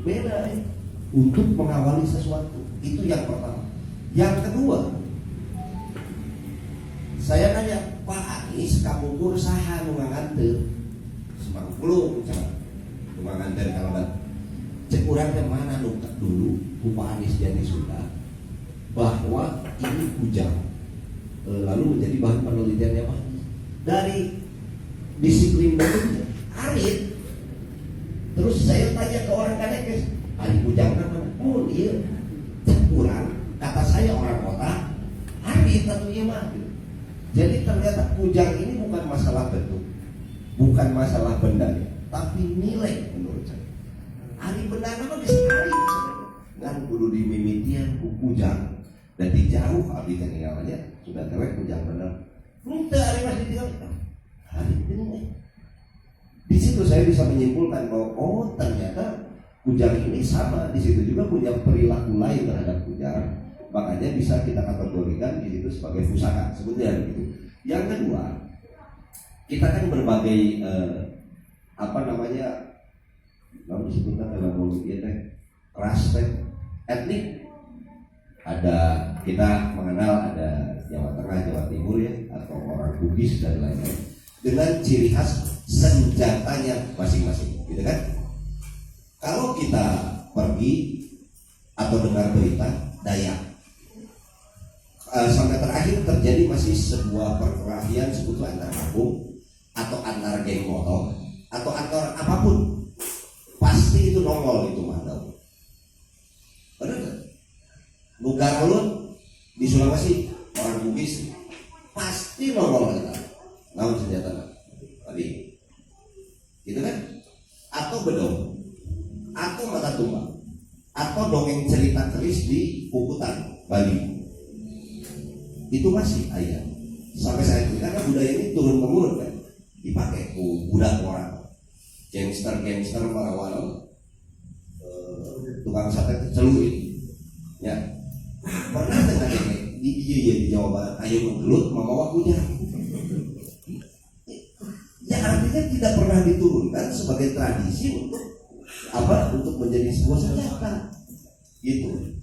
beda untuk mengawali sesuatu. Itu yang pertama. Yang kedua, saya nanya, Pak Anies kabukur saha nu nganganteur? Semangkulung misalnya, nu nganganteur kalaban. Cek urang teh mana nu dulu ku Pak Anies jadi sudah bahwa ini kujang. Lalu menjadi bahan penelitiannya Pak dari disiplin bentuknya arit. Terus saya tanya ke orang Kanekes, ari kujang mana? Oh iya, cek urang kata saya orang kota arit atau iya mah. Jadi ternyata kujang ini bukan masalah bentuk, bukan masalah bendanya, tapi nilai menurut saya. Ari benda nama bisa ari, ngan kudu dimimitian ku kujang. Dan di jauh abdi tinggalnya sudah terlihat kujang benar. Minta ari masih tinggal, hari ini. Di situ saya bisa menyimpulkan bahwa oh ternyata kujang ini sama. Di situ juga punya perilaku lain terhadap kujang. Makanya bisa kita kategorikan di situ sebagai pusaka sebetulnya begitu. Yang kedua, kita kan berbagai lalu disebutkan dalam politik ras etnik. Ada kita mengenal ada Jawa Tengah, Jawa Timur ya, atau orang Bugis dan lain-lain dengan ciri khas senjatanya masing-masing, gitu kan? Kalau kita pergi atau dengar berita Dayak, sampai terakhir terjadi masih sebuah perkelahian sebetulnya antar kampung atau antar geng motor atau antar apapun, pasti itu nongol itu mandau. Benar kan? Bugarulun di Sulawesi orang Bugis pasti nongol kita. Namun senjata tadi, gitu kan? Atau bedong, atau mata tumbang, atau dongeng cerita keris di Puputan Bali. Itu masih ayat sampai saat ini karena budaya ini turun temurun kan dipakai budak orang gangster melawan tukang sate celurit ya pernah dengar di Jawa Barat ayo menggelut membawa kujang ya artinya tidak pernah diturunkan sebagai tradisi untuk menjadi sebuah senjata gitu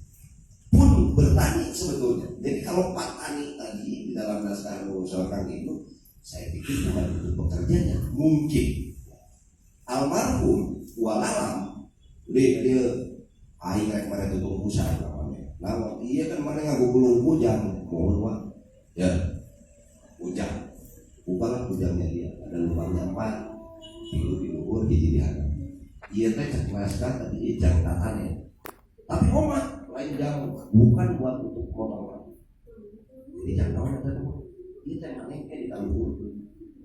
pun bertani sebetulnya. Jadi kalau Pak Tani tadi di dalam naskah mengusulkan itu, saya pikir bukan untuk pekerjanya. Mungkin almarhum walalam, dia aing rek mana tutung usaha namanya. Nah, iya kan mana ngaku gulung kujang, mohon Pak. Ya, kujang, bukanlah kujangnya dia. Ada lubangnya 4, di luhur, hiji di hadap. Iya teh cek naskah tapi jang tatane. Tapi omah lain jauh, bukan buat untuk motor. Jadi jangan ada tuh. Ini teh maneh di luhur.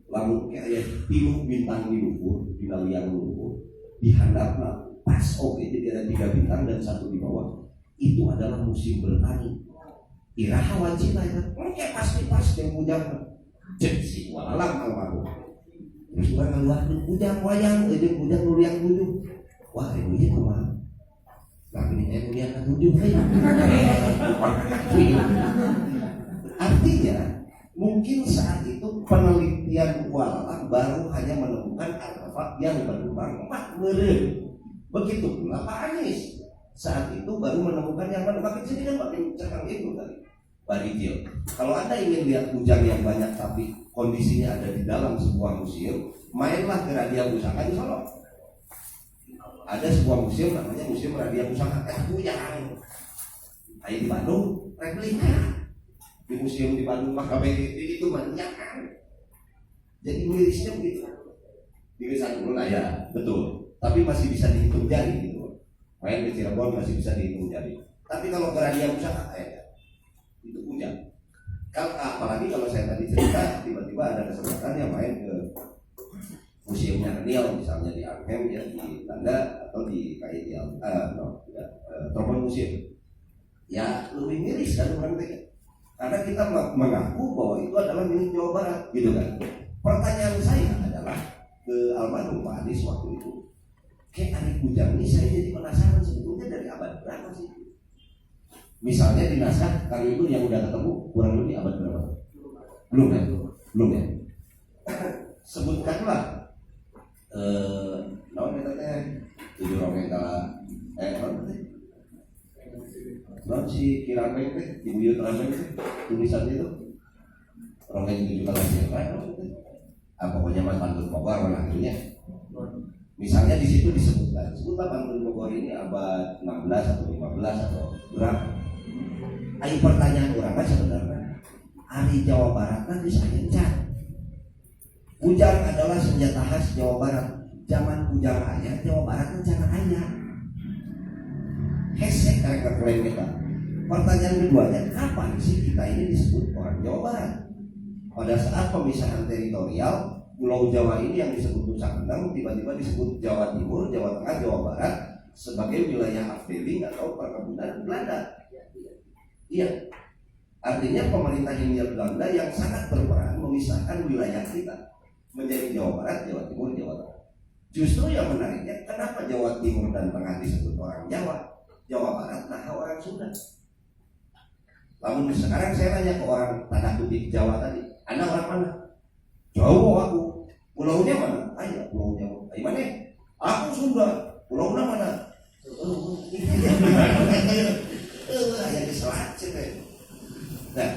Lamun kayak piluh bintang di luhur, di liang luhur, di handapna pas oke. Jadi ada 3 bintang dan 1 di bawah. Itu adalah musim bertani. Iraha wajib ya. Oke pasti yang kujang. Cek si walalang almarhum. Terus orang ngaluakeun kujang wayang, kujang nu liang tujuh. Wah, ini kumaha? Tapi ini kemudian ketujuh artinya mungkin saat itu penelitian walalang baru hanya menemukan artefak yang berlubang 4 meren. Begitu pula Pak Anies saat itu baru menemukan yang makin sini kan makin cekang itu tadi Barigil. Kalau Anda ingin lihat kujang yang banyak tapi kondisinya ada di dalam sebuah museum, mainlah ke Radia Pusaka di Solo. Ada sebuah museum namanya Museum Radia Pusaka kujang. Ayo di Bandung replika di museum di Bandung maka itu banyak kan. Jadi mirisnya begitu. Di sana dulu ya betul. Tapi masih bisa dihitung jari gitu. Main di Cirebon masih bisa dihitung jari. Tapi kalau ke Radia Pusaka itu kujang. Kalau apalagi kalau saya tadi cerita tiba-tiba ada kesempatan yang main ke museumnya Riau misalnya di Arnhem ya di Tanda atau di KITL Tropon Museum ya lebih miris kan orang itu karena kita mengaku bahwa itu adalah milik Jawa Barat gitu kan. Pertanyaan saya adalah ke almarhum Pak Anies waktu itu kayak Ari Kujang ini saya jadi penasaran sebetulnya dari abad berapa sih misalnya di naskah kali itu yang udah ketemu kurang lebih abad berapa? Belum ya sebutkanlah naon kita teh tujuh rongeng kala naon teh naon si Kirameng teh Ibu Yut Rameng teh tulisan itu rongeng tujuh kala siapa naon teh pokoknya mas Pantun Bogor akhirnya misalnya di situ disebutkan Pantun Bogor ini abad 16 atau 15 atau berapa. Ayo pertanyaan orang kan sebenarnya hari Jawa Barat kan bisa encan. Ujang adalah senjata khas Jawa Barat. Zaman Ujang ayah Jawa Barat rencana ayah. Hesek karakter keren kita. Pertanyaan keduanya, kapan sih kita ini disebut orang Jawa Barat? Pada saat pemisahan teritorial, Pulau Jawa ini yang disebut Nusa Kendang tiba-tiba disebut Jawa Timur, Jawa Tengah, Jawa Barat sebagai wilayah afdeling atau perkebunan Belanda. Iya, artinya pemerintah Hindia Belanda yang sangat berperan memisahkan wilayah kita menjadi Jawa Barat, Jawa Timur, Jawa Tengah. Justru yang menariknya, kenapa Jawa Timur dan Tengah disebut orang Jawa, Jawa Barat nah orang Sunda. Namun sekarang saya tanya ke orang tanda kutip Jawa tadi, Anda orang mana? Jawa aku. Pulaunya mana? Ayo Pulau Jawa. Ayo mana? Aku Sunda. Pulaunya mana? Ayah diselat sih. Nah,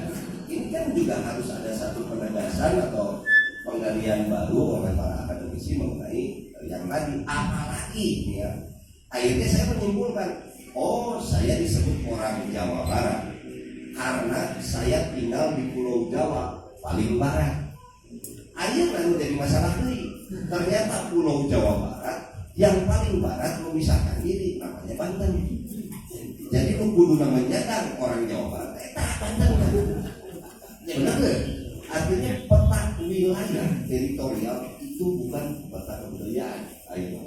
ini kan juga harus ada satu penegasan atau penggalian baru oleh para akademisi mengenai yang tadi. Apalagi ya, akhirnya saya menyimpulkan, oh saya disebut orang Jawa Barat karena saya tinggal di Pulau Jawa paling barat. Akhirnya lalu jadi masalah ini. Ternyata Pulau Jawa Barat yang paling barat memisahkan diri namanya Banten. Jadi lu kudu namanya kan orang Jawa Barat. Banten kan. Ya benar deh. Artinya peta wilayah teritorial itu bukan peta kebudayaan. Ayo,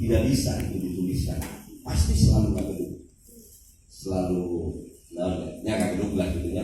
tidak bisa itu dituliskan. Pasti selalu ada, selalu, nah, nya kan gedung lah gitunya